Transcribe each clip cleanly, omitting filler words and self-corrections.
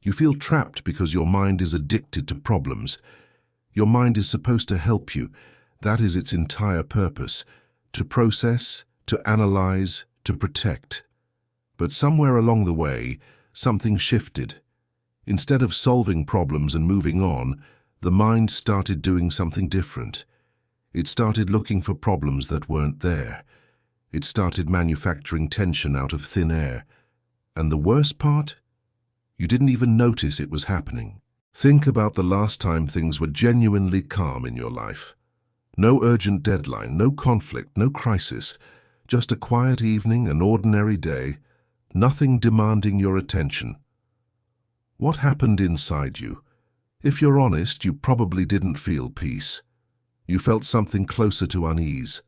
You feel trapped because your mind is addicted to problems. Your mind is supposed to help you. That is its entire purpose, to process, to analyze, to protect. But somewhere along the way, something shifted. Instead of solving problems and moving on, the mind started doing something different. It started looking for problems that weren't there. It started manufacturing tension out of thin air. And the worst part? You didn't even notice it was happening. Think about the last time things were genuinely calm in your life. No urgent deadline, no conflict, no crisis. Just a quiet evening, an ordinary day, nothing demanding your attention. What happened inside you? If you're honest, you probably didn't feel peace. You felt something closer to unease,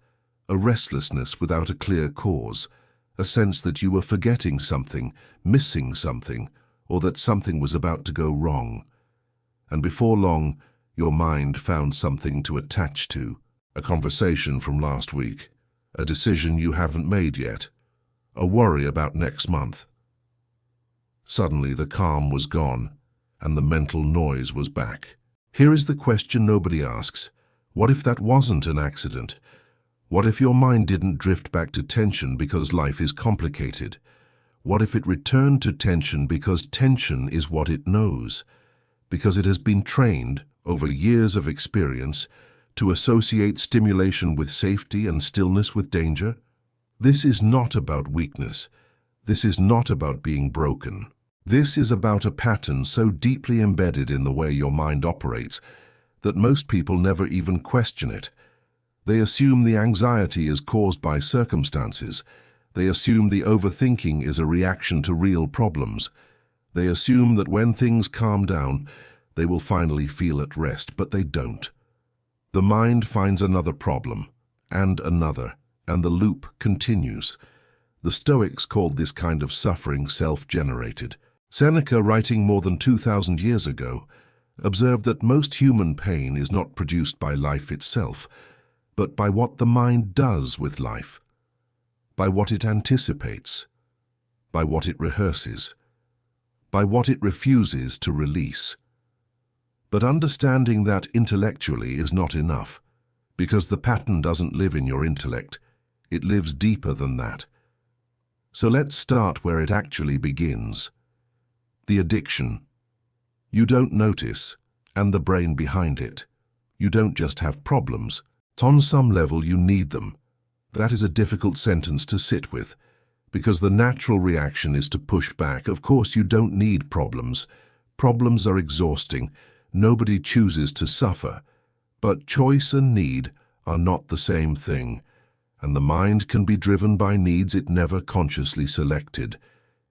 a restlessness without a clear cause, a sense that you were forgetting something, missing something, or that something was about to go wrong. And before long, your mind found something to attach to, a conversation from last week, a decision you haven't made yet, a worry about next month. Suddenly the calm was gone, and the mental noise was back. Here is the question nobody asks. What if that wasn't an accident? What if your mind didn't drift back to tension because life is complicated? What if it returned to tension because tension is what it knows? Because it has been trained, over years of experience, to associate stimulation with safety and stillness with danger? This is not about weakness. This is not about being broken. This is about a pattern so deeply embedded in the way your mind operates that most people never even question it. They assume the anxiety is caused by circumstances. They assume the overthinking is a reaction to real problems. They assume that when things calm down, they will finally feel at rest, but they don't. The mind finds another problem, and another, and the loop continues. The Stoics called this kind of suffering self-generated. Seneca, writing more than 2,000 years ago, observed that most human pain is not produced by life itself, but by what the mind does with life, by what it anticipates, by what it rehearses, by what it refuses to release. But understanding that intellectually is not enough, because the pattern doesn't live in your intellect, it lives deeper than that. So let's start where it actually begins. The addiction. You don't notice, and the brain behind it. You don't just have problems. On some level you need them. That is a difficult sentence to sit with, because the natural reaction is to push back. Of course you don't need problems. Problems are exhausting. Nobody chooses to suffer. But choice and need are not the same thing, and the mind can be driven by needs it never consciously selected.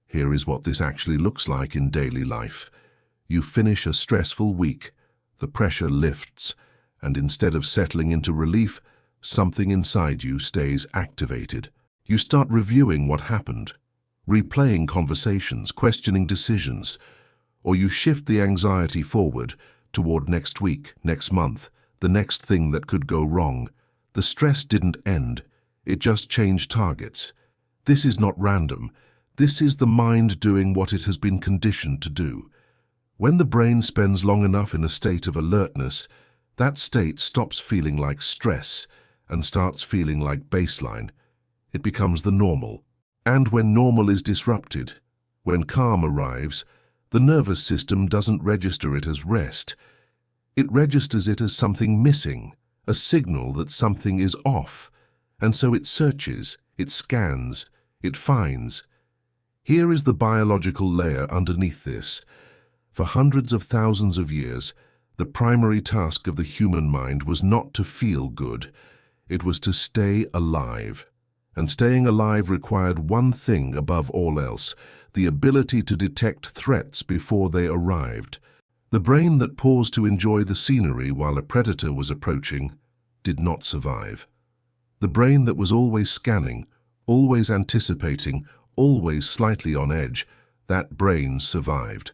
Here is what this actually looks like in daily life. You finish a stressful week, the pressure lifts, and instead of settling into relief, something inside you stays activated. You start reviewing what happened, replaying conversations, questioning decisions, or you shift the anxiety forward toward next week, next month, the next thing that could go wrong. The stress didn't end, it just changed targets. This is not random. This is the mind doing what it has been conditioned to do. When the brain spends long enough in a state of alertness, that state stops feeling like stress and starts feeling like baseline. It becomes the normal. And when normal is disrupted, when calm arrives, the nervous system doesn't register it as rest. It registers it as something missing, a signal that something is off. And so it searches, it scans, it finds. Here is the biological layer underneath this. For hundreds of thousands of years, the primary task of the human mind was not to feel good. It was to stay alive. And staying alive required one thing above all else, the ability to detect threats before they arrived. The brain that paused to enjoy the scenery while a predator was approaching did not survive. The brain that was always scanning, always anticipating, always slightly on edge, that brain survived.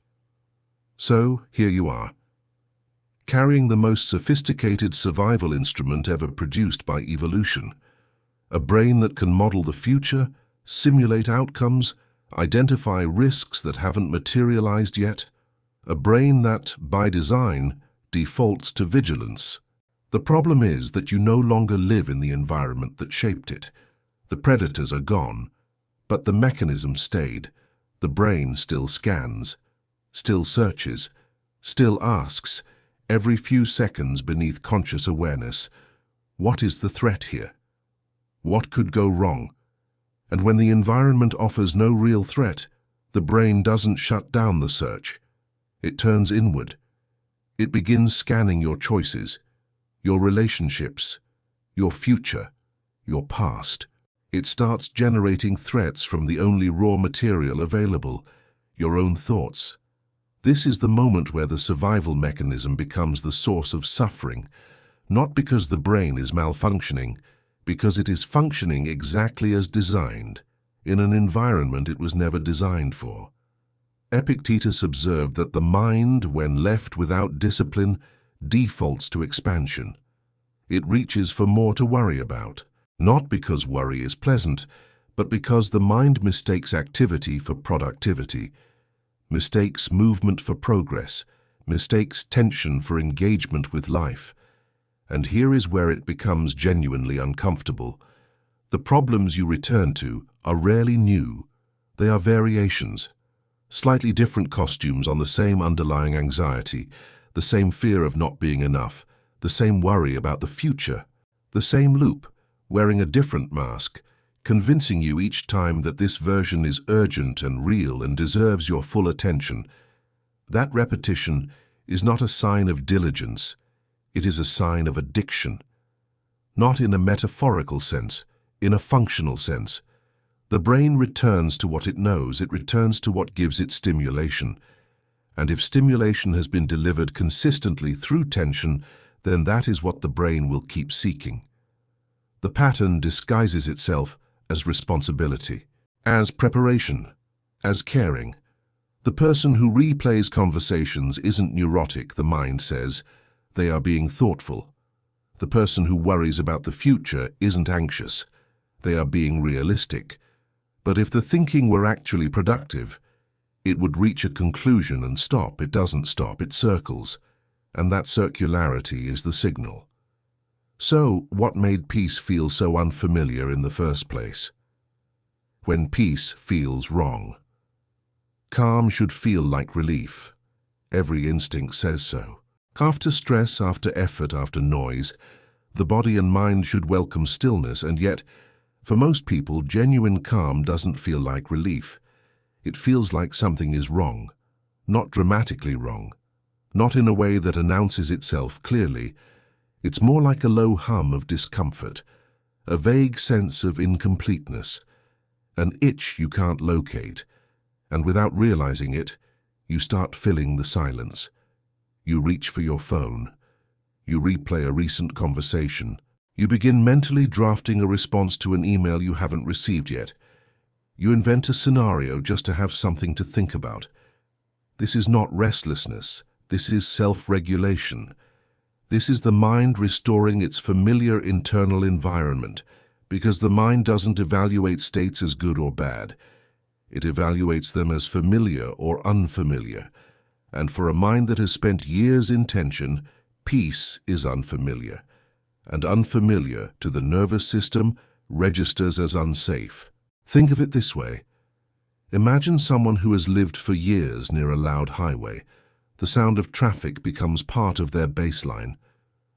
So, here you are, carrying the most sophisticated survival instrument ever produced by evolution. A brain that can model the future, simulate outcomes, identify risks that haven't materialized yet. a brain that, by design, defaults to vigilance. The problem is that you no longer live in the environment that shaped it. The predators are gone, but the mechanism stayed. The brain still scans, still searches, still asks, every few seconds beneath conscious awareness, what is the threat here? What could go wrong? And when the environment offers no real threat, the brain doesn't shut down the search. It turns inward. It begins scanning your choices, your relationships, your future, your past. It starts generating threats from the only raw material available, your own thoughts. This is the moment where the survival mechanism becomes the source of suffering, not because the brain is malfunctioning, because it is functioning exactly as designed, in an environment it was never designed for. Epictetus observed that the mind, when left without discipline, defaults to expansion. It reaches for more to worry about, not because worry is pleasant, but because the mind mistakes activity for productivity, mistakes movement for progress, mistakes tension for engagement with life. And here is where it becomes genuinely uncomfortable. The problems you return to are rarely new. They are variations, slightly different costumes on the same underlying anxiety, the same fear of not being enough, the same worry about the future, the same loop, wearing a different mask, convincing you each time that this version is urgent and real and deserves your full attention. That repetition is not a sign of diligence. It is a sign of addiction. Not in a metaphorical sense, in a functional sense. The brain returns to what it knows, it returns to what gives it stimulation. And if stimulation has been delivered consistently through tension, then that is what the brain will keep seeking. The pattern disguises itself as responsibility, as preparation, as caring. The person who replays conversations isn't neurotic, the mind says. They are being thoughtful. The person who worries about the future isn't anxious. They are being realistic. But if the thinking were actually productive, it would reach a conclusion and stop. It doesn't stop, it circles. And that circularity is the signal. So, what made peace feel so unfamiliar in the first place? When peace feels wrong. Calm should feel like relief. Every instinct says so. After stress, after effort, after noise, the body and mind should welcome stillness, and yet, for most people, genuine calm doesn't feel like relief. It feels like something is wrong, not dramatically wrong, not in a way that announces itself clearly. It's more like a low hum of discomfort, a vague sense of incompleteness, an itch you can't locate, and without realizing it, you start filling the silence. You reach for your phone. You replay a recent conversation. You begin mentally drafting a response to an email you haven't received yet. You invent a scenario just to have something to think about. This is not restlessness. This is self-regulation. This is the mind restoring its familiar internal environment, because the mind doesn't evaluate states as good or bad. It evaluates them as familiar or unfamiliar. And for a mind that has spent years in tension, peace is unfamiliar. And unfamiliar to the nervous system registers as unsafe. Think of it this way. Imagine someone who has lived for years near a loud highway. The sound of traffic becomes part of their baseline.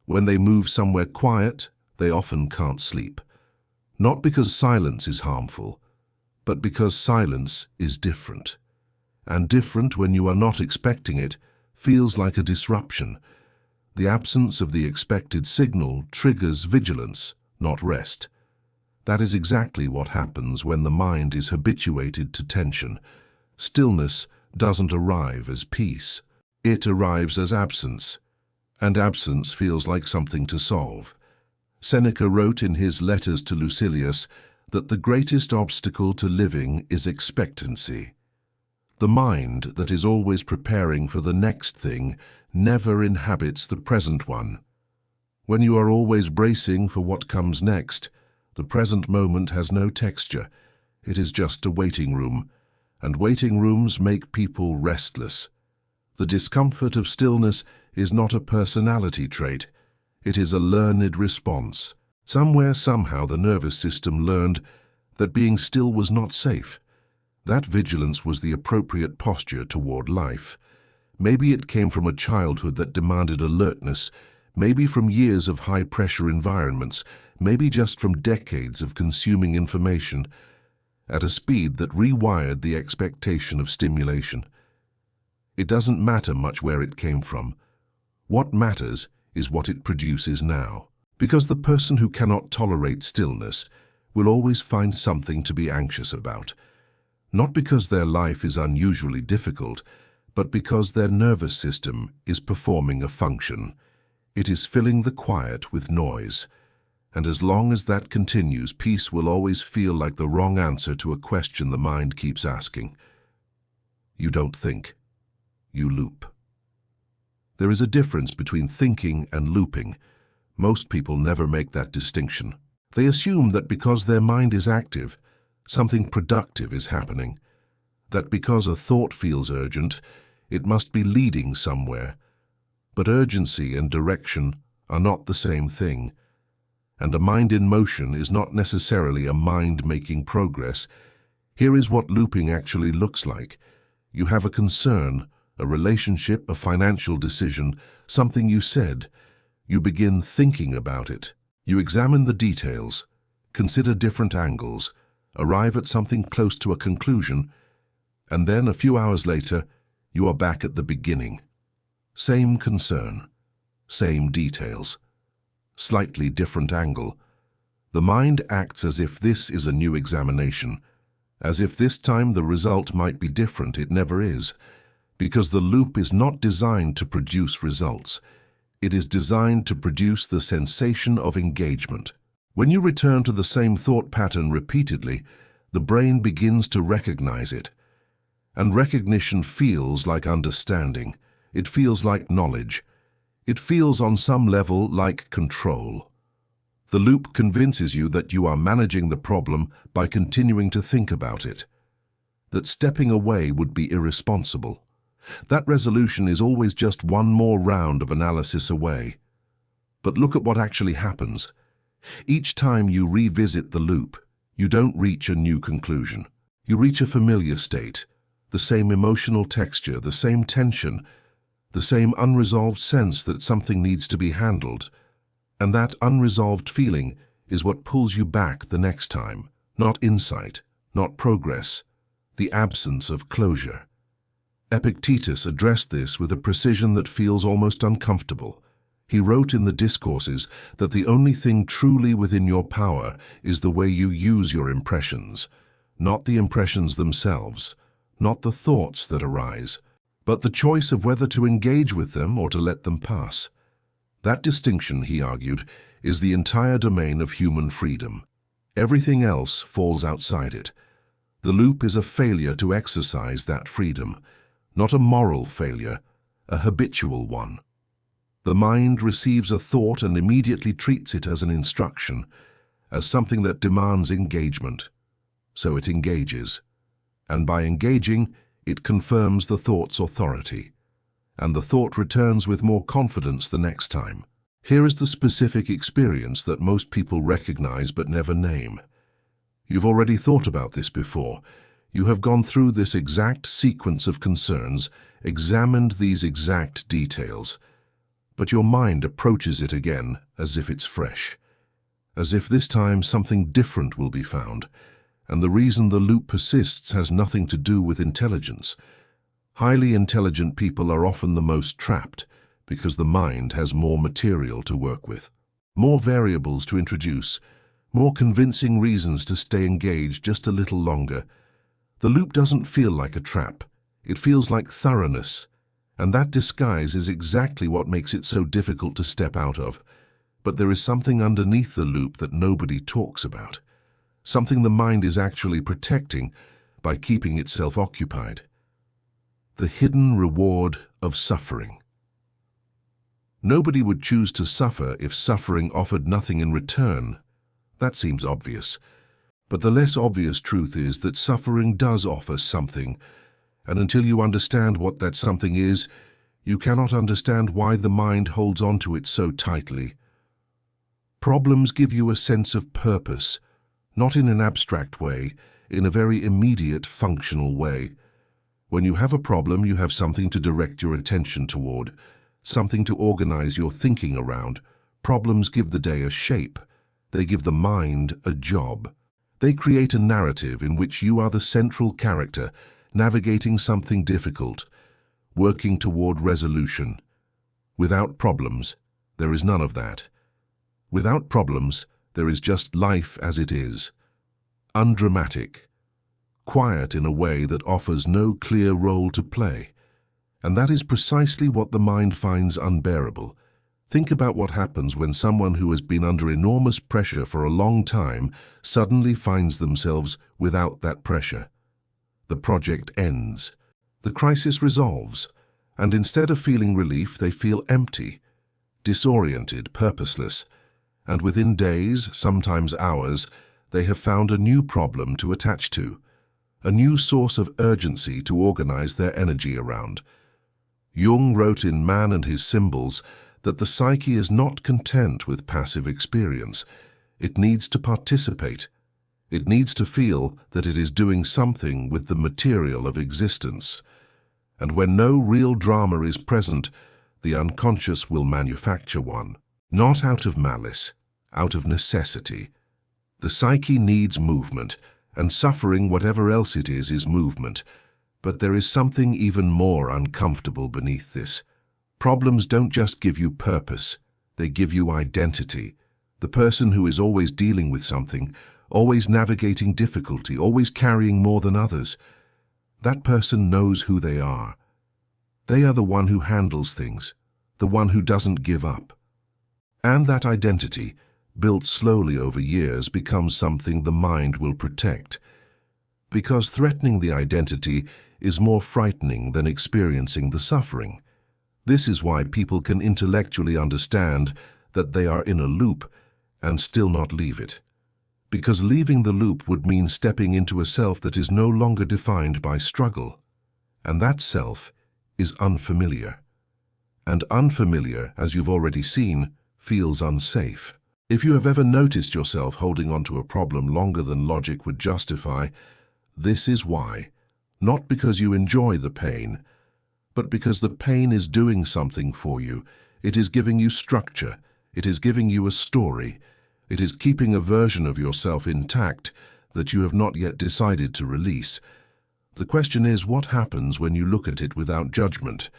When they move somewhere quiet, they often can't sleep. Not because silence is harmful, but because silence is different. And different, when you are not expecting it, feels like a disruption. The absence of the expected signal triggers vigilance, not rest. That is exactly what happens when the mind is habituated to tension. Stillness doesn't arrive as peace. It arrives as absence. And absence feels like something to solve. Seneca wrote in his Letters to Lucilius that the greatest obstacle to living is expectancy. The mind that is always preparing for the next thing never inhabits the present one. When you are always bracing for what comes next, the present moment has no texture. It is just a waiting room, and waiting rooms make people restless. The discomfort of stillness is not a personality trait. It is a learned response. Somewhere, somehow, the nervous system learned that being still was not safe. That vigilance was the appropriate posture toward life. Maybe it came from a childhood that demanded alertness, maybe from years of high-pressure environments, maybe just from decades of consuming information at a speed that rewired the expectation of stimulation. It doesn't matter much where it came from. What matters is what it produces now. Because the person who cannot tolerate stillness will always find something to be anxious about. Not because their life is unusually difficult, but because their nervous system is performing a function. It is filling the quiet with noise. And as long as that continues, peace will always feel like the wrong answer to a question the mind keeps asking. You don't think. You loop. There is a difference between thinking and looping. Most people never make that distinction. They assume that because their mind is active, something productive is happening. That because a thought feels urgent, it must be leading somewhere. But urgency and direction are not the same thing. And a mind in motion is not necessarily a mind making progress. Here is what looping actually looks like. You have a concern, a relationship, a financial decision, something you said. You begin thinking about it. You examine the details, consider different angles, arrive at something close to a conclusion, and then a few hours later, you are back at the beginning. Same concern, same details, slightly different angle. The mind acts as if this is a new examination, as if this time the result might be different. It never is, because the loop is not designed to produce results. It is designed to produce the sensation of engagement. When you return to the same thought pattern repeatedly, the brain begins to recognize it. And recognition feels like understanding. It feels like knowledge. It feels on some level like control. The loop convinces you that you are managing the problem by continuing to think about it. That stepping away would be irresponsible. That resolution is always just one more round of analysis away. But look at what actually happens. Each time you revisit the loop, you don't reach a new conclusion. You reach a familiar state, the same emotional texture, the same tension, the same unresolved sense that something needs to be handled. And that unresolved feeling is what pulls you back the next time. Not insight, not progress, the absence of closure. Epictetus addressed this with a precision that feels almost uncomfortable. He wrote in the Discourses that the only thing truly within your power is the way you use your impressions, not the impressions themselves, not the thoughts that arise, but the choice of whether to engage with them or to let them pass. That distinction, he argued, is the entire domain of human freedom. Everything else falls outside it. The loop is a failure to exercise that freedom, not a moral failure, a habitual one. The mind receives a thought and immediately treats it as an instruction, as something that demands engagement. So it engages. And by engaging, it confirms the thought's authority. And the thought returns with more confidence the next time. Here is the specific experience that most people recognize but never name. You've already thought about this before. You have gone through this exact sequence of concerns, examined these exact details, but your mind approaches it again as if it's fresh, as if this time something different will be found, and the reason the loop persists has nothing to do with intelligence. Highly intelligent people are often the most trapped because the mind has more material to work with, more variables to introduce, more convincing reasons to stay engaged just a little longer. The loop doesn't feel like a trap. It feels like thoroughness, and that disguise is exactly what makes it so difficult to step out of. But there is something underneath the loop that nobody talks about, something the mind is actually protecting by keeping itself occupied. The hidden reward of suffering. Nobody would choose to suffer if suffering offered nothing in return. That seems obvious. But the less obvious truth is that suffering does offer something, and until you understand what that something is, You cannot understand why the mind holds on to it so tightly. Problems give you a sense of purpose, not in an abstract way, in a very immediate, functional way. When you have a problem, you have something to direct your attention toward, something to organize your thinking around. Problems give the day a shape. They give the mind a job. They create a narrative in which you are the central character, navigating something difficult, working toward resolution. Without problems, there is none of that. Without problems, there is just life as it is. Undramatic, quiet in a way that offers no clear role to play. And that is precisely what the mind finds unbearable. Think about what happens when someone who has been under enormous pressure for a long time suddenly finds themselves without that pressure. The project ends. The crisis resolves, and instead of feeling relief, they feel empty, disoriented, purposeless, and within days, sometimes hours, they have found a new problem to attach to, a new source of urgency to organize their energy around. Jung wrote in Man and His Symbols that the psyche is not content with passive experience. It needs to participate. It needs to feel that it is doing something with the material of existence. And when no real drama is present, the unconscious will manufacture one. Not out of malice, out of necessity. The psyche needs movement, and suffering, whatever else it is movement. But there is something even more uncomfortable beneath this. Problems don't just give you purpose, they give you identity. The person who is always dealing with something, always navigating difficulty, always carrying more than others, that person knows who they are. They are the one who handles things, the one who doesn't give up. And that identity, built slowly over years, becomes something the mind will protect. Because threatening the identity is more frightening than experiencing the suffering. This is why people can intellectually understand that they are in a loop and still not leave it. Because leaving the loop would mean stepping into a self that is no longer defined by struggle. And that self is unfamiliar. And unfamiliar, as you've already seen, feels unsafe. If you have ever noticed yourself holding on to a problem longer than logic would justify, this is why. Not because you enjoy the pain, but because the pain is doing something for you. It is giving you structure. It is giving you a story. It is keeping a version of yourself intact that you have not yet decided to release. The question is, what happens when you look at it without judgment,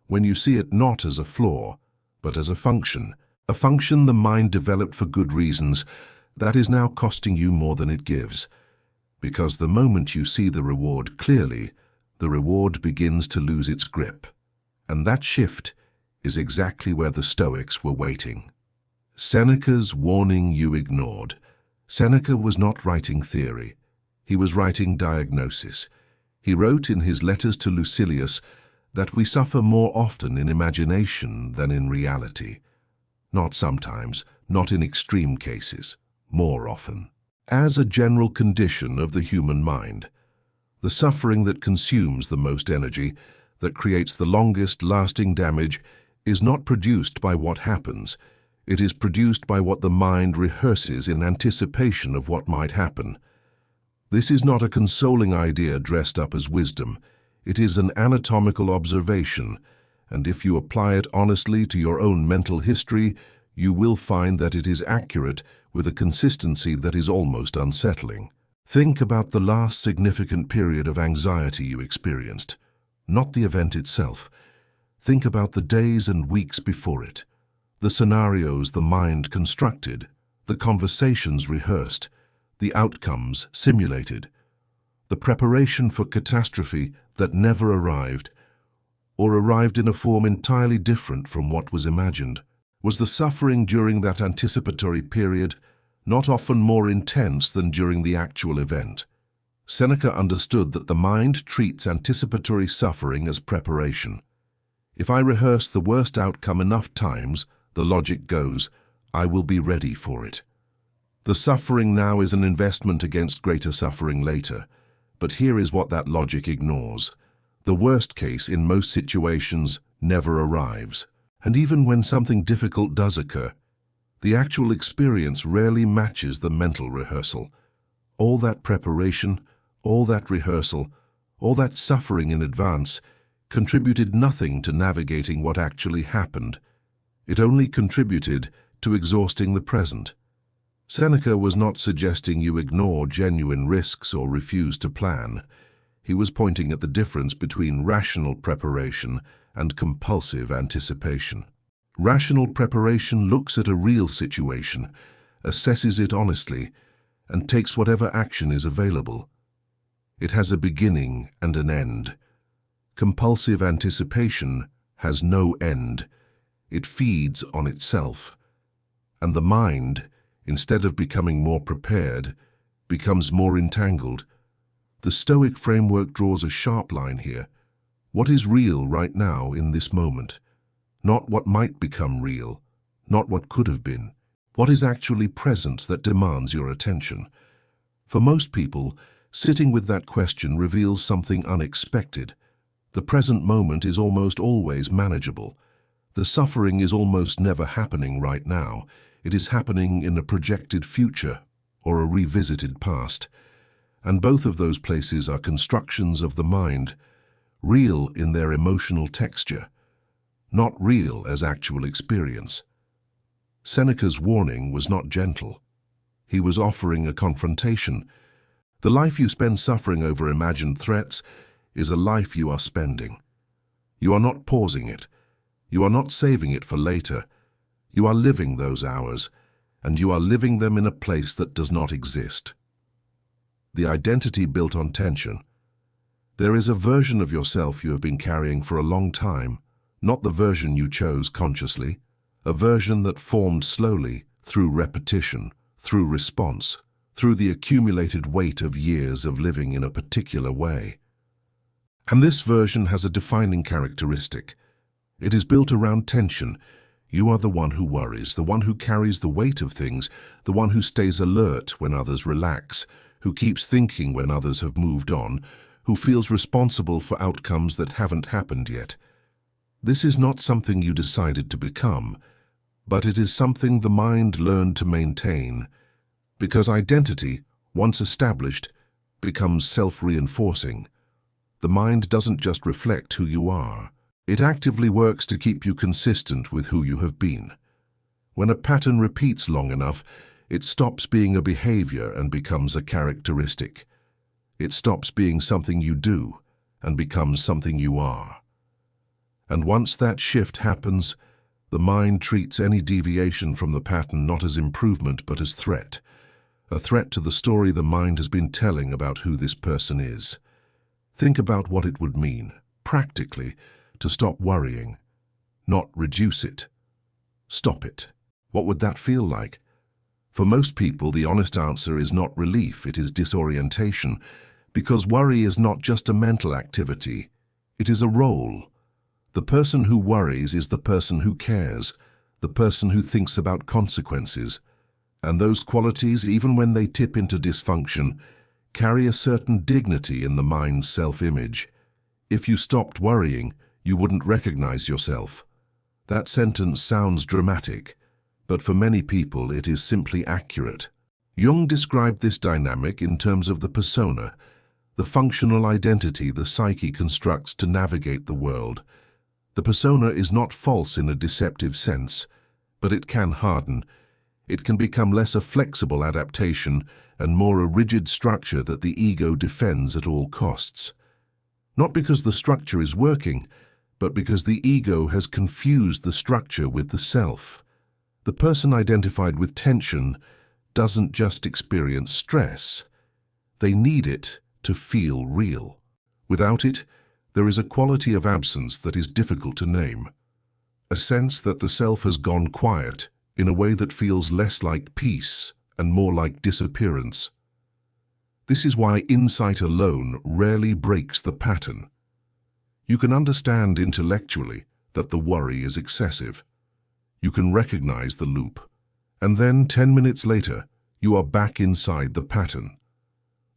when you see it not as a flaw, but as a function the mind developed for good reasons, that is now costing you more than it gives. Because the moment you see the reward clearly, the reward begins to lose its grip. And that shift is exactly where the Stoics were waiting. Seneca's warning you ignored. Seneca was not writing theory. He was writing diagnosis. He wrote in his letters to Lucilius that we suffer more often in imagination than in reality. Not sometimes, not in extreme cases, more often. As a general condition of the human mind, the suffering that consumes the most energy, that creates the longest lasting damage, is not produced by what happens. It is produced by what the mind rehearses in anticipation of what might happen. This is not a consoling idea dressed up as wisdom. It is an anatomical observation, and if you apply it honestly to your own mental history, you will find that it is accurate with a consistency that is almost unsettling. Think about the last significant period of anxiety you experienced, not the event itself. Think about the days and weeks before it, the scenarios the mind constructed, the conversations rehearsed, the outcomes simulated, the preparation for catastrophe that never arrived, or arrived in a form entirely different from what was imagined. Was the suffering during that anticipatory period not often more intense than during the actual event? Seneca understood that the mind treats anticipatory suffering as preparation. If I rehearse the worst outcome enough times, the logic goes, I will be ready for it. The suffering now is an investment against greater suffering later. But here is what that logic ignores. The worst case in most situations never arrives. And even when something difficult does occur, the actual experience rarely matches the mental rehearsal. All that preparation, all that rehearsal, all that suffering in advance contributed nothing to navigating what actually happened. It only contributed to exhausting the present. Seneca was not suggesting you ignore genuine risks or refuse to plan. He was pointing at the difference between rational preparation and compulsive anticipation. Rational preparation looks at a real situation, assesses it honestly, and takes whatever action is available. It has a beginning and an end. Compulsive anticipation has no end. It feeds on itself. And the mind, instead of becoming more prepared, becomes more entangled. The Stoic framework draws a sharp line here. What is real right now in this moment? Not what might become real, not what could have been. What is actually present that demands your attention? For most people, sitting with that question reveals something unexpected. The present moment is almost always manageable. The suffering is almost never happening right now. It is happening in a projected future or a revisited past. And both of those places are constructions of the mind, real in their emotional texture, not real as actual experience. Seneca's warning was not gentle. He was offering a confrontation. The life you spend suffering over imagined threats is a life you are spending. You are not pausing it. You are not saving it for later. You are living those hours, and you are living them in a place that does not exist. The identity built on tension. There is a version of yourself you have been carrying for a long time, not the version you chose consciously, a version that formed slowly through repetition, through response, through the accumulated weight of years of living in a particular way. And this version has a defining characteristic. It is built around tension. You are the one who worries, the one who carries the weight of things, the one who stays alert when others relax, who keeps thinking when others have moved on, who feels responsible for outcomes that haven't happened yet. This is not something you decided to become, but it is something the mind learned to maintain, because identity, once established, becomes self-reinforcing. The mind doesn't just reflect who you are. It actively works to keep you consistent with who you have been. When a pattern repeats long enough, it stops being a behavior and becomes a characteristic. It stops being something you do and becomes something you are. And once that shift happens, the mind treats any deviation from the pattern not as improvement but as threat. A threat to the story the mind has been telling about who this person is. Think about what it would mean, practically, to stop worrying, not reduce it. Stop it. What would that feel like? For most people, the honest answer is not relief, it is disorientation, because worry is not just a mental activity, it is a role. The person who worries is the person who cares, the person who thinks about consequences, and those qualities, even when they tip into dysfunction, carry a certain dignity in the mind's self-image. If you stopped worrying, you wouldn't recognize yourself. That sentence sounds dramatic, but for many people it is simply accurate. Jung described this dynamic in terms of the persona, the functional identity the psyche constructs to navigate the world. The persona is not false in a deceptive sense, but it can harden. It can become less a flexible adaptation and more a rigid structure that the ego defends at all costs. Not because the structure is working, but because the ego has confused the structure with the self. The person identified with tension doesn't just experience stress. They need it to feel real. Without it, there is a quality of absence that is difficult to name. A sense that the self has gone quiet in a way that feels less like peace and more like disappearance. This is why insight alone rarely breaks the pattern. You can understand intellectually that the worry is excessive. You can recognize the loop, and then 10 minutes later, you are back inside the pattern.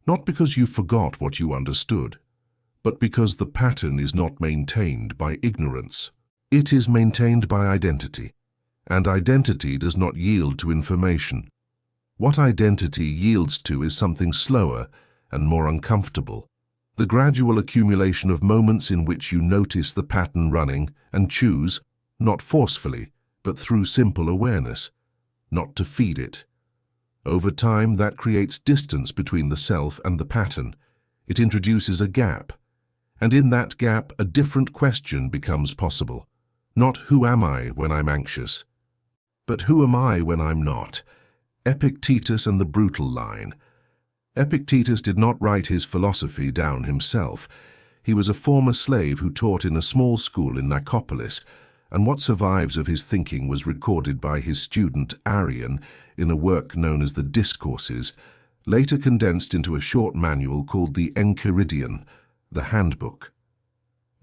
Not because you forgot what you understood, but because the pattern is not maintained by ignorance. It is maintained by identity, and identity does not yield to information. What identity yields to is something slower and more uncomfortable. The gradual accumulation of moments in which you notice the pattern running and choose, not forcefully, but through simple awareness, not to feed it. Over time, that creates distance between the self and the pattern. It introduces a gap, and in that gap, a different question becomes possible. Not who am I when I'm anxious, but who am I when I'm not? Epictetus and the brutal line. Epictetus did not write his philosophy down himself. He was a former slave who taught in a small school in Nicopolis, and what survives of his thinking was recorded by his student Arrian in a work known as the Discourses, later condensed into a short manual called the Enchiridion, the Handbook.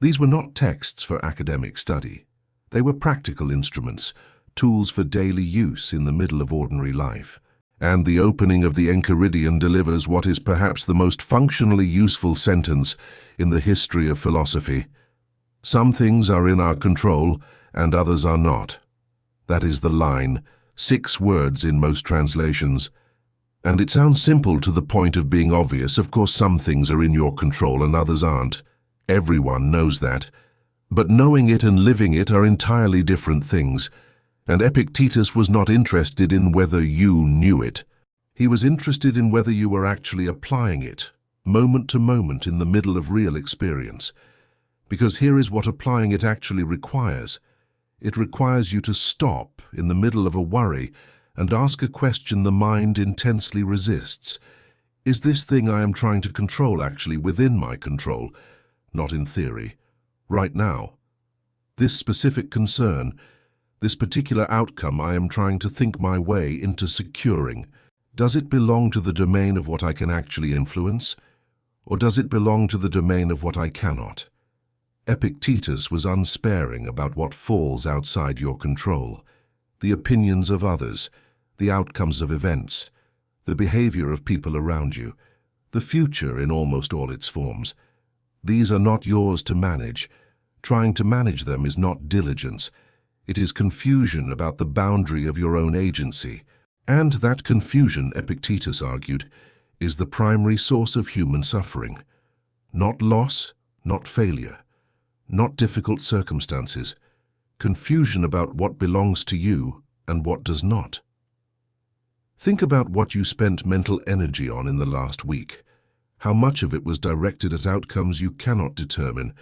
These were not texts for academic study. They were practical instruments, tools for daily use in the middle of ordinary life. And the opening of the Enchiridion delivers what is perhaps the most functionally useful sentence in the history of philosophy. Some things are in our control, and others are not. That is the line, 6 words in most translations. And it sounds simple to the point of being obvious. Of course, some things are in your control and others aren't. Everyone knows that. But knowing it and living it are entirely different things. And Epictetus was not interested in whether you knew it. He was interested in whether you were actually applying it, moment to moment in the middle of real experience. Because here is what applying it actually requires. It requires you to stop in the middle of a worry and ask a question the mind intensely resists. Is this thing I am trying to control actually within my control? Not in theory. Right now. This specific concern, this particular outcome I am trying to think my way into securing, does it belong to the domain of what I can actually influence? Or does it belong to the domain of what I cannot? Epictetus was unsparing about what falls outside your control. The opinions of others, the outcomes of events, the behavior of people around you, the future in almost all its forms. These are not yours to manage. Trying to manage them is not diligence. It is confusion about the boundary of your own agency. And that confusion, Epictetus argued, is the primary source of human suffering. Not loss, not failure, not difficult circumstances. Confusion about what belongs to you and what does not. Think about what you spent mental energy on in the last week. How much of it was directed at outcomes you cannot determine,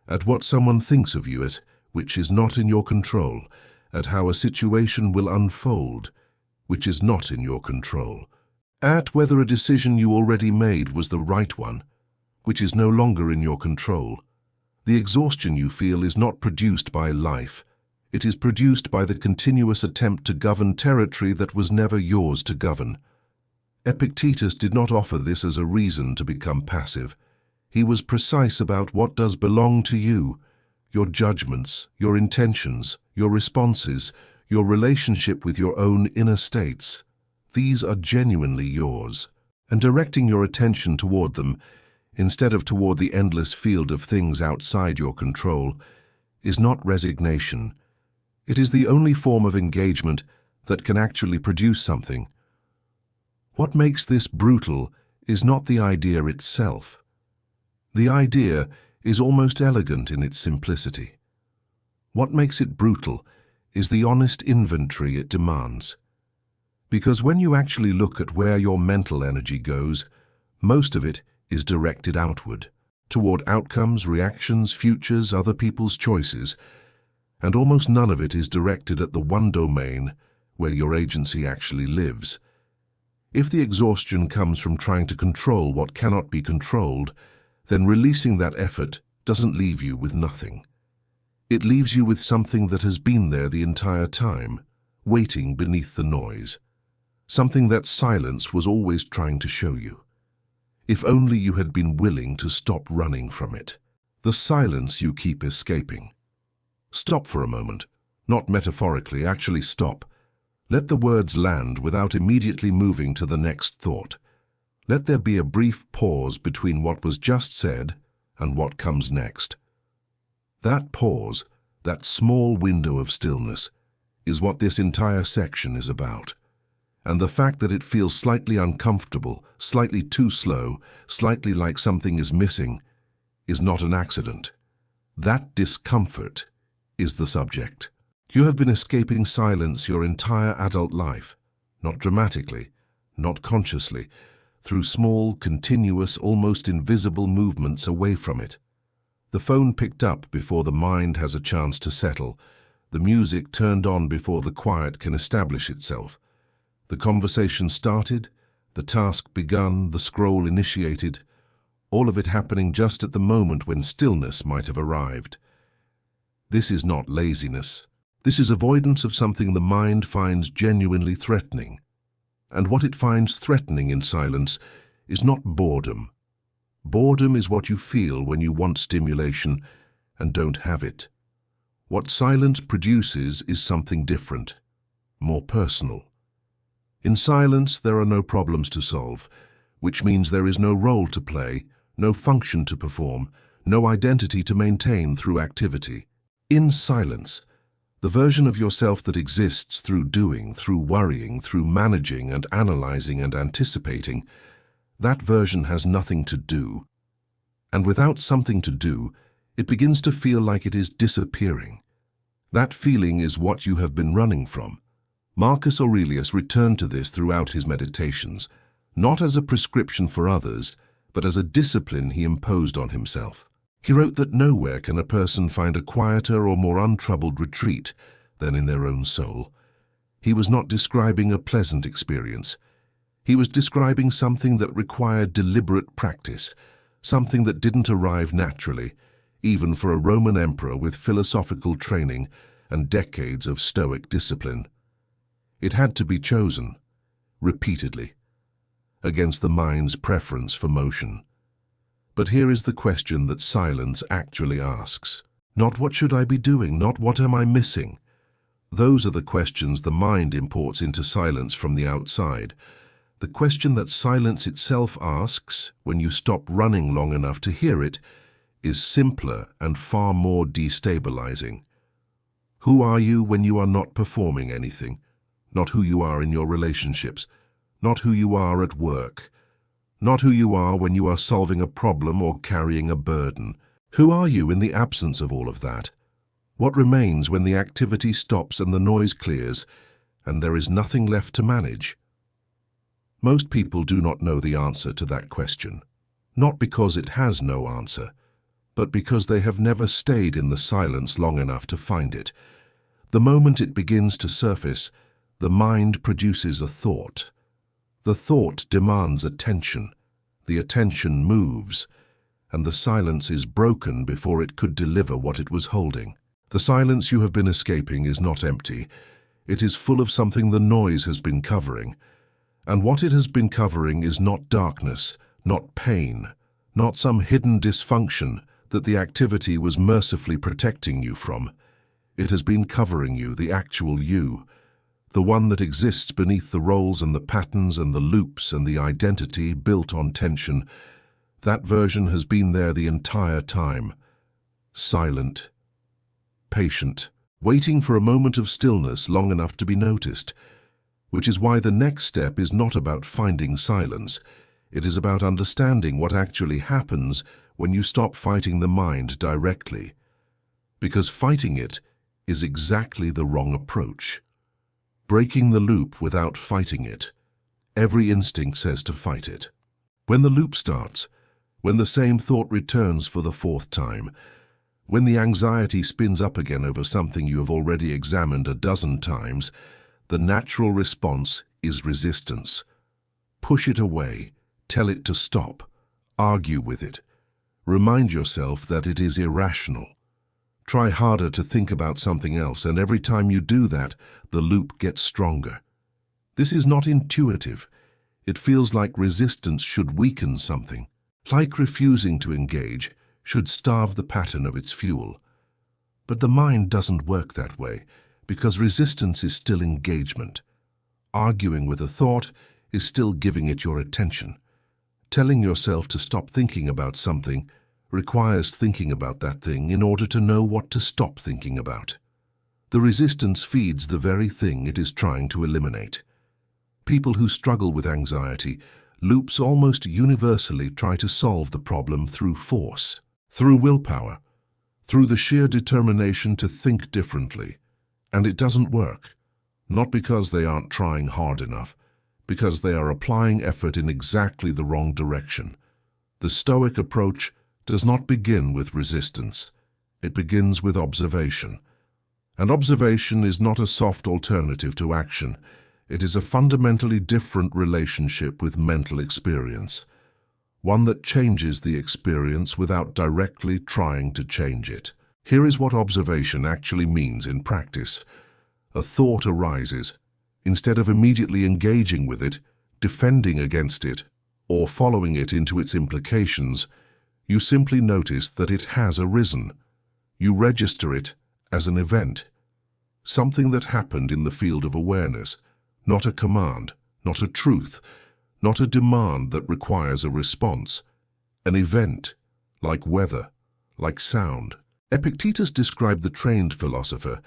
at what someone thinks of you as which is not in your control, at how a situation will unfold, which is not in your control, at whether a decision you already made was the right one, which is no longer in your control. The exhaustion you feel is not produced by life. It is produced by the continuous attempt to govern territory that was never yours to govern. Epictetus did not offer this as a reason to become passive. He was precise about what does belong to you, your judgments, your intentions, your responses, your relationship with your own inner states. These are genuinely yours, and directing your attention toward them, instead of toward the endless field of things outside your control, is not resignation. It is the only form of engagement that can actually produce something. What makes this brutal is not the idea itself. The idea is almost elegant in its simplicity. What makes it brutal is the honest inventory it demands. Because when you actually look at where your mental energy goes, most of it is directed outward, toward outcomes, reactions, futures, other people's choices, and almost none of it is directed at the one domain where your agency actually lives. If the exhaustion comes from trying to control what cannot be controlled, then releasing that effort doesn't leave you with nothing. It leaves you with something that has been there the entire time, waiting beneath the noise. Something that silence was always trying to show you. If only you had been willing to stop running from it. The silence you keep escaping. Stop for a moment. Not metaphorically, actually stop. Let the words land without immediately moving to the next thought. Let there be a brief pause between what was just said and what comes next. That pause, that small window of stillness, is what this entire section is about. And the fact that it feels slightly uncomfortable, slightly too slow, slightly like something is missing, is not an accident. That discomfort is the subject. You have been escaping silence your entire adult life, not dramatically, not consciously, through small, continuous, almost invisible movements away from it. The phone picked up before the mind has a chance to settle, the music turned on before the quiet can establish itself. The conversation started, the task begun, the scroll initiated, all of it happening just at the moment when stillness might have arrived. This is not laziness. This is avoidance of something the mind finds genuinely threatening. And what it finds threatening in silence is not boredom. Boredom is what you feel when you want stimulation and don't have it. What silence produces is something different, more personal. In silence, there are no problems to solve, which means there is no role to play, no function to perform, no identity to maintain through activity. In silence, the version of yourself that exists through doing, through worrying, through managing and analyzing and anticipating, that version has nothing to do. And without something to do, it begins to feel like it is disappearing. That feeling is what you have been running from. Marcus Aurelius returned to this throughout his meditations, not as a prescription for others, but as a discipline he imposed on himself. He wrote that nowhere can a person find a quieter or more untroubled retreat than in their own soul. He was not describing a pleasant experience. He was describing something that required deliberate practice, something that didn't arrive naturally, even for a Roman emperor with philosophical training and decades of Stoic discipline. It had to be chosen, repeatedly, against the mind's preference for motion. But here is the question that silence actually asks. Not what should I be doing, not what am I missing? Those are the questions the mind imports into silence from the outside. The question that silence itself asks, when you stop running long enough to hear it, is simpler and far more destabilizing. Who are you when you are not performing anything? Not who you are in your relationships, not who you are at work, not who you are when you are solving a problem or carrying a burden. Who are you in the absence of all of that? What remains when the activity stops and the noise clears and there is nothing left to manage? Most people do not know the answer to that question, not because it has no answer, but because they have never stayed in the silence long enough to find it. The moment it begins to surface, the mind produces a thought. The thought demands attention, the attention moves, and the silence is broken before it could deliver what it was holding. The silence you have been escaping is not empty. It is full of something the noise has been covering. And what it has been covering is not darkness, not pain, not some hidden dysfunction that the activity was mercifully protecting you from. It has been covering you, the actual you, the one that exists beneath the roles and the patterns and the loops and the identity built on tension. That version has been there the entire time, silent, patient, waiting for a moment of stillness long enough to be noticed, which is why the next step is not about finding silence. It is about understanding what actually happens when you stop fighting the mind directly, because fighting it is exactly the wrong approach. Breaking the loop without fighting it. Every instinct says to fight it. When the loop starts, when the same thought returns for the fourth time, when the anxiety spins up again over something you have already examined a dozen times, the natural response is resistance. Push it away, tell it to stop, argue with it. Remind yourself that it is irrational. Try harder to think about something else, and every time you do that, the loop gets stronger. This is not intuitive. It feels like resistance should weaken something, like refusing to engage should starve the pattern of its fuel. But the mind doesn't work that way, because resistance is still engagement. Arguing with a thought is still giving it your attention. Telling yourself to stop thinking about something requires thinking about that thing in order to know what to stop thinking about. The resistance feeds the very thing it is trying to eliminate. People who struggle with anxiety loops almost universally try to solve the problem through force, through willpower, through the sheer determination to think differently. And it doesn't work, not because they aren't trying hard enough, because they are applying effort in exactly the wrong direction. The Stoic approach does not begin with resistance. It begins with observation. And observation is not a soft alternative to action. It is a fundamentally different relationship with mental experience, one that changes the experience without directly trying to change it. Here is what observation actually means in practice. A thought arises. Instead of immediately engaging with it, defending against it, or following it into its implications, you simply notice that it has arisen. You register it as an event, something that happened in the field of awareness, not a command, not a truth, not a demand that requires a response. An event, like weather, like sound. Epictetus described the trained philosopher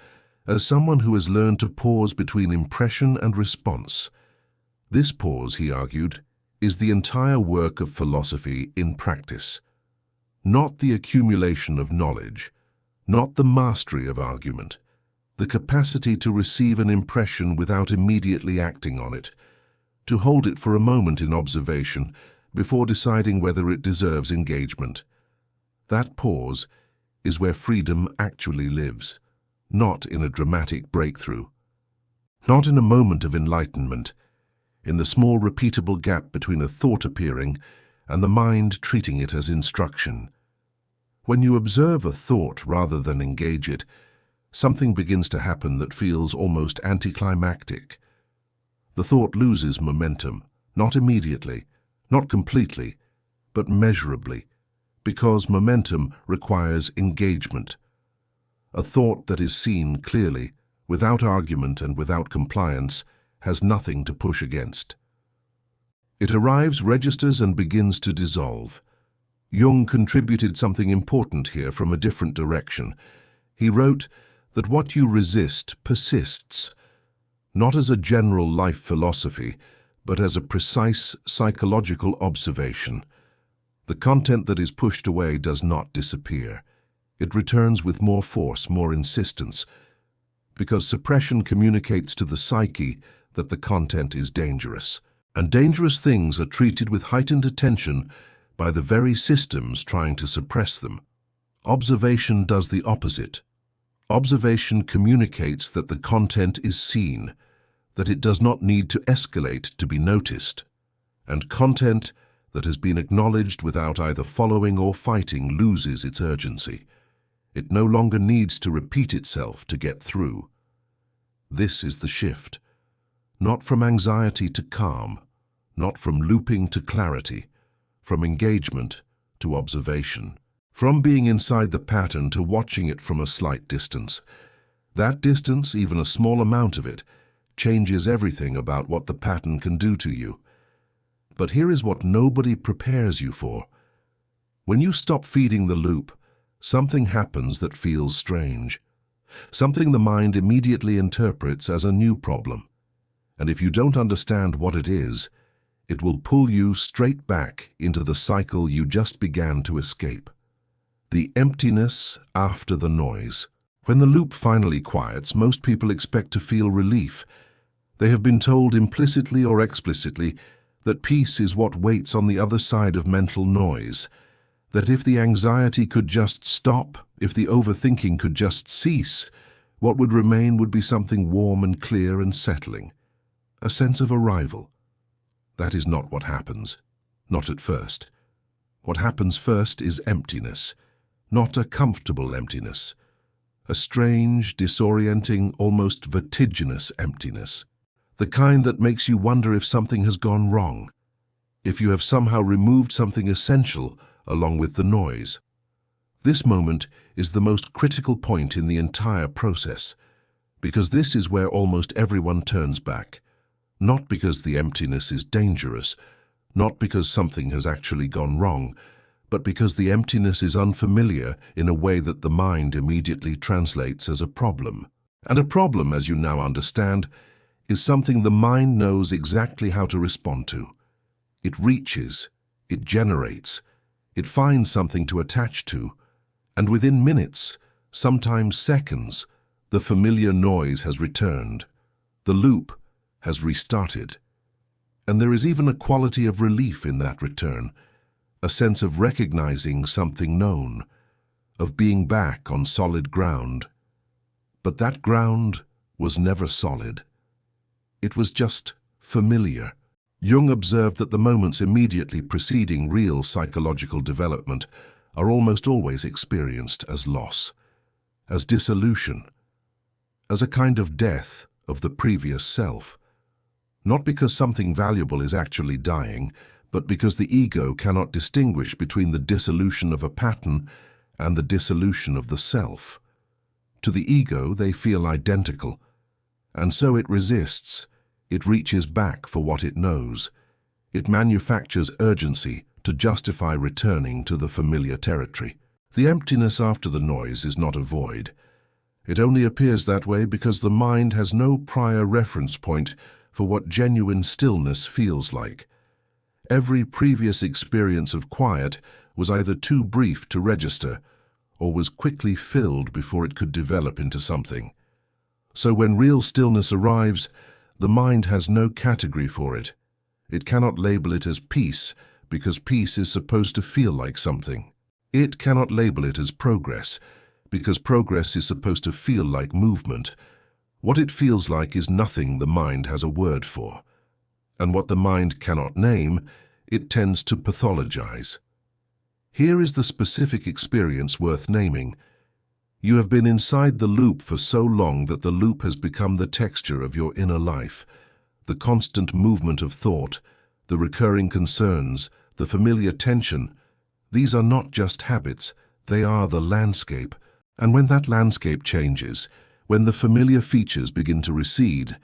as someone who has learned to pause between impression and response. This pause, he argued, is the entire work of philosophy in practice. Not the accumulation of knowledge, not the mastery of argument, the capacity to receive an impression without immediately acting on it, to hold it for a moment in observation before deciding whether it deserves engagement. That pause is where freedom actually lives, not in a dramatic breakthrough, not in a moment of enlightenment, in the small repeatable gap between a thought appearing and the mind treating it as instruction. When you observe a thought rather than engage it, something begins to happen that feels almost anticlimactic. The thought loses momentum, not immediately, not completely, but measurably, because momentum requires engagement. A thought that is seen clearly, without argument and without compliance, has nothing to push against. It arrives, registers, and begins to dissolve. Jung contributed something important here from a different direction. He wrote that what you resist persists, not as a general life philosophy, but as a precise psychological observation. The content that is pushed away does not disappear. It returns with more force, more insistence, because suppression communicates to the psyche that the content is dangerous. And dangerous things are treated with heightened attention by the very systems trying to suppress them. Observation does the opposite. Observation communicates that the content is seen, that it does not need to escalate to be noticed. And content that has been acknowledged without either following or fighting loses its urgency. It no longer needs to repeat itself to get through. This is the shift. Not from anxiety to calm, not from looping to clarity, from engagement to observation, from being inside the pattern to watching it from a slight distance. That distance, even a small amount of it, changes everything about what the pattern can do to you. But here is what nobody prepares you for. When you stop feeding the loop, something happens that feels strange, something the mind immediately interprets as a new problem. And if you don't understand what it is, it will pull you straight back into the cycle you just began to escape. The emptiness after the noise. When the loop finally quiets, most people expect to feel relief. They have been told implicitly or explicitly that peace is what waits on the other side of mental noise, that if the anxiety could just stop, if the overthinking could just cease, what would remain would be something warm and clear and settling. A sense of arrival. That is not what happens, not at first. What happens first is emptiness, not a comfortable emptiness, a strange, disorienting, almost vertiginous emptiness, the kind that makes you wonder if something has gone wrong, if you have somehow removed something essential along with the noise. This moment is the most critical point in the entire process, because this is where almost everyone turns back. Not because the emptiness is dangerous, not because something has actually gone wrong, but because the emptiness is unfamiliar in a way that the mind immediately translates as a problem. And a problem, as you now understand, is something the mind knows exactly how to respond to. It reaches, it generates, it finds something to attach to, and within minutes, sometimes seconds, the familiar noise has returned. The loop has restarted. And there is even a quality of relief in that return, a sense of recognizing something known, of being back on solid ground. But that ground was never solid. It was just familiar. Jung observed that the moments immediately preceding real psychological development are almost always experienced as loss, as dissolution, as a kind of death of the previous self. Not because something valuable is actually dying, but because the ego cannot distinguish between the dissolution of a pattern and the dissolution of the self. To the ego, they feel identical, and so it resists. It reaches back for what it knows. It manufactures urgency to justify returning to the familiar territory. The emptiness after the noise is not a void. It only appears that way because the mind has no prior reference point for what genuine stillness feels like. Every previous experience of quiet was either too brief to register or was quickly filled before it could develop into something. So when real stillness arrives, the mind has no category for it. It cannot label it as peace because peace is supposed to feel like something. It cannot label it as progress because progress is supposed to feel like movement. What it feels like is nothing the mind has a word for. And what the mind cannot name, it tends to pathologize. Here is the specific experience worth naming. You have been inside the loop for so long that the loop has become the texture of your inner life, the constant movement of thought, the recurring concerns, the familiar tension. These are not just habits, they are the landscape. And when that landscape changes, when the familiar features begin to recede,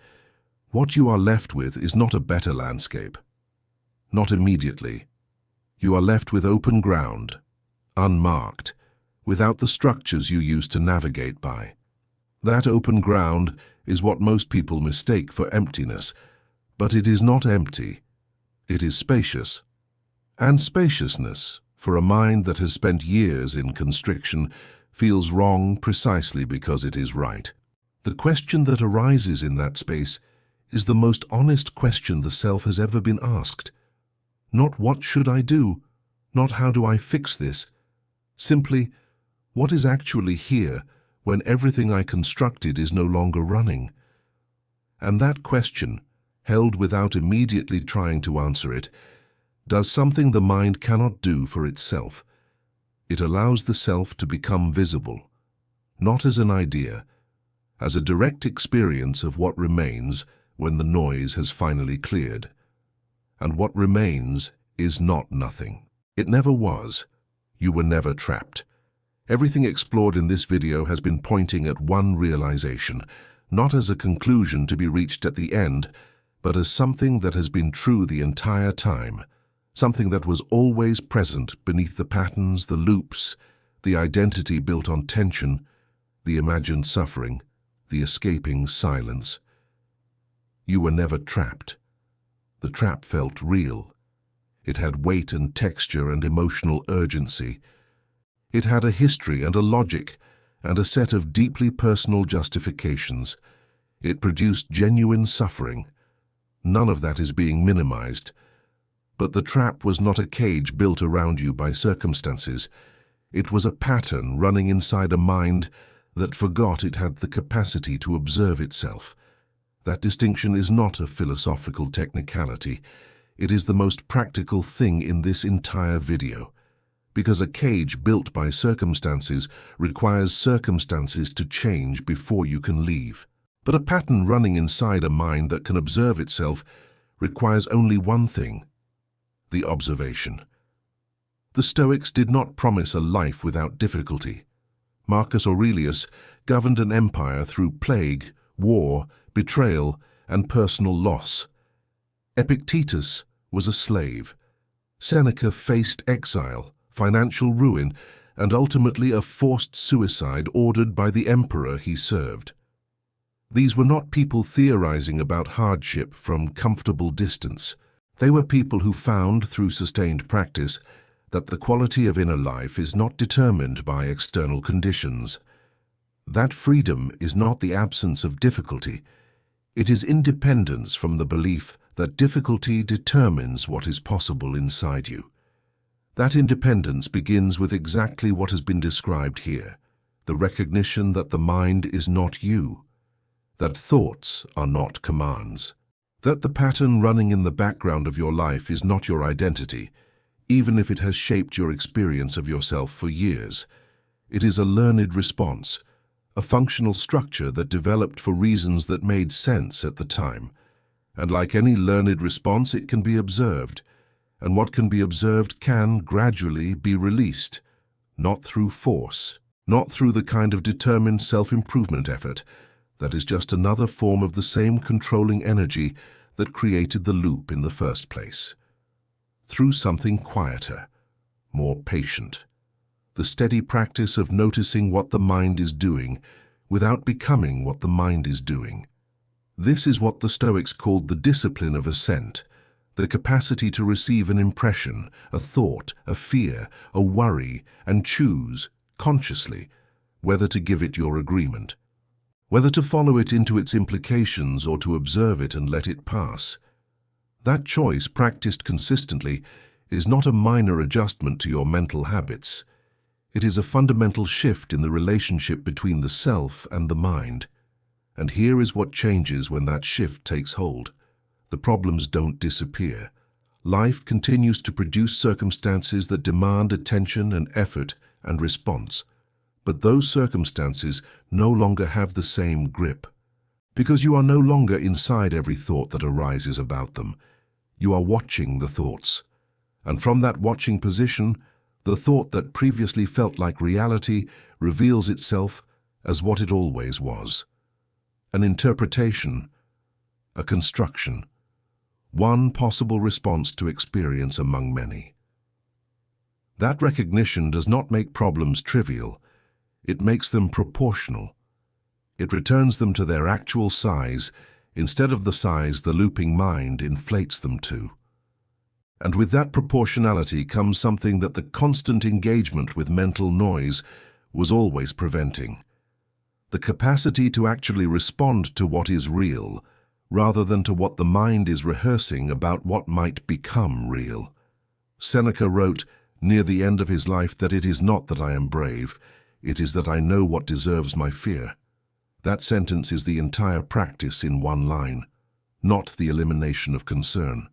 what you are left with is not a better landscape. Not immediately. You are left with open ground, unmarked, without the structures you used to navigate by. That open ground is what most people mistake for emptiness, but it is not empty. It is spacious. And spaciousness, for a mind that has spent years in constriction, feels wrong precisely because it is right. The question that arises in that space is the most honest question the self has ever been asked. Not what should I do, not how do I fix this, simply what is actually here when everything I constructed is no longer running? And that question, held without immediately trying to answer it, does something the mind cannot do for itself. It allows the self to become visible, not as an idea, as a direct experience of what remains when the noise has finally cleared. And what remains is not nothing. It never was. You were never trapped. Everything explored in this video has been pointing at one realization, not as a conclusion to be reached at the end, but as something that has been true the entire time, something that was always present beneath the patterns, the loops, the identity built on tension, the imagined suffering, the escaping silence. You were never trapped. The trap felt real. It had weight and texture and emotional urgency. It had a history and a logic and a set of deeply personal justifications. It produced genuine suffering. None of that is being minimized. But the trap was not a cage built around you by circumstances. It was a pattern running inside a mind that forgot it had the capacity to observe itself. That distinction is not a philosophical technicality. It is the most practical thing in this entire video. Because a cage built by circumstances requires circumstances to change before you can leave. But a pattern running inside a mind that can observe itself requires only one thing: the observation. The Stoics did not promise a life without difficulty. Marcus Aurelius governed an empire through plague, war, betrayal, and personal loss. Epictetus was a slave. Seneca faced exile, financial ruin, and ultimately a forced suicide ordered by the emperor he served. These were not people theorizing about hardship from comfortable distance. They were people who found, through sustained practice, that the quality of inner life is not determined by external conditions. That freedom is not the absence of difficulty. It is independence from the belief that difficulty determines what is possible inside you. That independence begins with exactly what has been described here, the recognition that the mind is not you, that thoughts are not commands, that the pattern running in the background of your life is not your identity, even if it has shaped your experience of yourself for years. It is a learned response, a functional structure that developed for reasons that made sense at the time. And like any learned response, it can be observed. And what can be observed can gradually be released, not through force, not through the kind of determined self-improvement effort that is just another form of the same controlling energy that created the loop in the first place. Through something quieter, more patient, the steady practice of noticing what the mind is doing without becoming what the mind is doing. This is what the Stoics called the discipline of assent, the capacity to receive an impression, a thought, a fear, a worry, and choose, consciously, whether to give it your agreement, whether to follow it into its implications or to observe it and let it pass. That choice, practiced consistently, is not a minor adjustment to your mental habits. It is a fundamental shift in the relationship between the self and the mind. And here is what changes when that shift takes hold. The problems don't disappear. Life continues to produce circumstances that demand attention and effort and response. But those circumstances no longer have the same grip. Because you are no longer inside every thought that arises about them. You are watching the thoughts. And from that watching position, the thought that previously felt like reality reveals itself as what it always was. An interpretation, a construction, one possible response to experience among many. That recognition does not make problems trivial. It makes them proportional. It returns them to their actual size instead of the size the looping mind inflates them to. And with that proportionality comes something that the constant engagement with mental noise was always preventing. The capacity to actually respond to what is real, rather than to what the mind is rehearsing about what might become real. Seneca wrote, near the end of his life, that it is not that I am brave, it is that I know what deserves my fear. That sentence is the entire practice in one line, not the elimination of concern,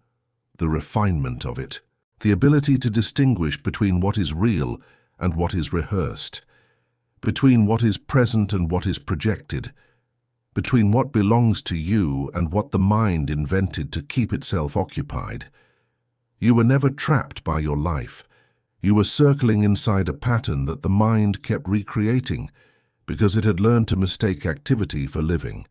the refinement of it, the ability to distinguish between what is real and what is rehearsed, between what is present and what is projected, between what belongs to you and what the mind invented to keep itself occupied. You were never trapped by your life. You were circling inside a pattern that the mind kept recreating because it had learned to mistake activity for living.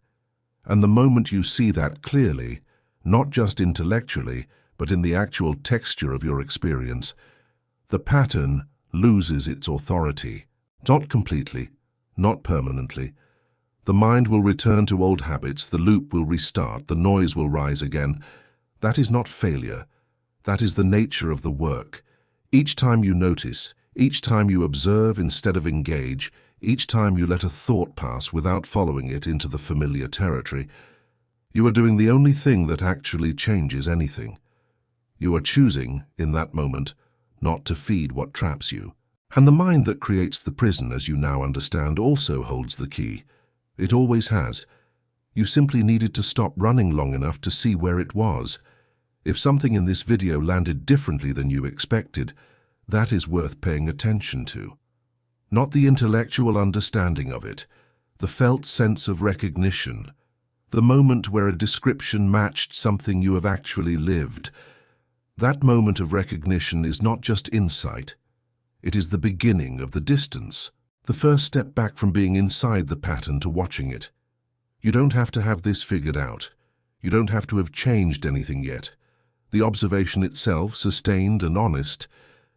And the moment you see that clearly, not just intellectually, but in the actual texture of your experience, the pattern loses its authority. Not completely, not permanently. The mind will return to old habits, the loop will restart, the noise will rise again. That is not failure. That is the nature of the work. Each time you notice, each time you observe instead of engage, each time you let a thought pass without following it into the familiar territory, you are doing the only thing that actually changes anything. You are choosing, in that moment, not to feed what traps you. And the mind that creates the prison, as you now understand, also holds the key. It always has. You simply needed to stop running long enough to see where it was. If something in this video landed differently than you expected, that is worth paying attention to. Not the intellectual understanding of it, the felt sense of recognition, the moment where a description matched something you have actually lived. That moment of recognition is not just insight. It is the beginning of the distance, the first step back from being inside the pattern to watching it. You don't have to have this figured out. You don't have to have changed anything yet. The observation itself, sustained and honest,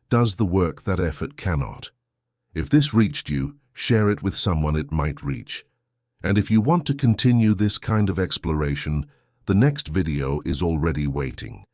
does the work that effort cannot. If this reached you, share it with someone it might reach. And if you want to continue this kind of exploration, the next video is already waiting.